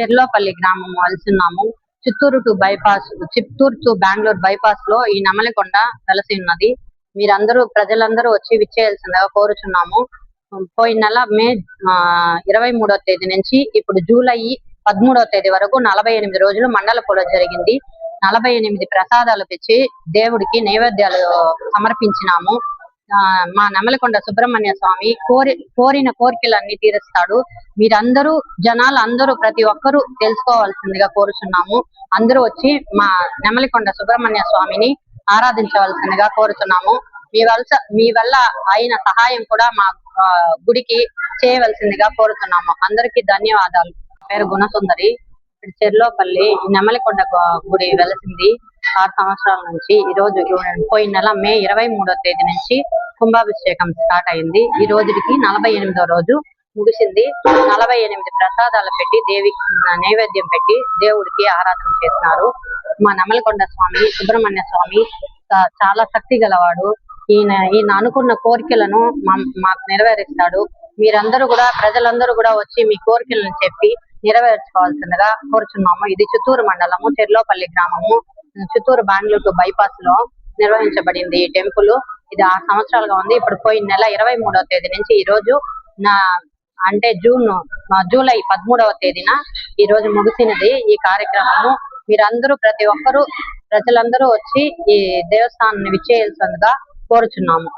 చెర్లోపల్లి గ్రామం వెళ్తున్నాము. Chittoor to Bengaluru bypass లో ఈ నెమలికొండ వెలసి ఉన్నది. మీరందరూ ప్రజలందరూ వచ్చి విచ్చేయాల్సిందిగా కోరుచున్నాము. పోయిన నెల మే 23వ తేదీ నుంచి ఇప్పుడు జూలై 13వ తేదీ వరకు 48 రోజులు మండల పూజ జరిగింది. 48 ప్రసాదాలు తెచ్చి దేవుడికి నైవేద్యాలు సమర్పించినాము. మా నెమలికొండ సుబ్రహ్మణ్య స్వామి కోరిన కోరికలన్నీ తీరుస్తాడు. మీరందరూ జనాలు ప్రతి ఒక్కరూ తెలుసుకోవాల్సిందిగా కోరుచున్నాము. అందరూ వచ్చి మా నెమలికొండ సుబ్రహ్మణ్య స్వామిని ఆరాధించవలసిందిగా కోరుచున్నాము. మీ వల్ల అయిన సహాయం కూడా మా గుడికి చేయవలసిందిగా కోరుతున్నాము. అందరికీ ధన్యవాదాలు. పేరు గుణసుందరి. చెర్లోపల్లి నెమలికొండ గుడి వెలసింది 6 సంవత్సరాల నుంచి. ఈ రోజు పోయిన నెల మే 23వ తేదీ నుంచి కుంభాభిషేకం స్టార్ట్ అయింది. ఈ రోజుకి 48వ రోజు ముగిసింది. 48 ప్రసాదాలు పెట్టి దేవికి నైవేద్యం పెట్టి దేవుడికి ఆరాధన చేస్తున్నారు. మా నెమలికొండ స్వామి సుబ్రహ్మణ్య స్వామి చాలా శక్తి గలవాడు. ఈయన అనుకున్న కోరికలను మాకు నెరవేరుస్తాడు. మీరందరూ కూడా ప్రజలందరూ కూడా వచ్చి మీ కోరికలను చెప్పి నెరవేర్చుకోవాల్సిందిగా కోరుచున్నాము. ఇది చిత్తూరు మండలము చెర్లోపల్లి గ్రామము, చిత్తూరు బెంగళూరు బైపాస్ లో నిర్వహించబడింది ఈ టెంపుల్. ఇది 6 సంవత్సరాలుగా ఉంది. ఇప్పుడు పోయిన నెల 23వ తేదీ నుంచి ఈ రోజు అంటే జూలై 13వ తేదీన ఈ రోజు ముగిసినది ఈ కార్యక్రమము. మీరందరూ ప్రతి ఒక్కరూ ప్రజలందరూ వచ్చి ఈ దేవస్థానాన్ని విచ్చేయాల్సిందిగా కోరుచున్నాము.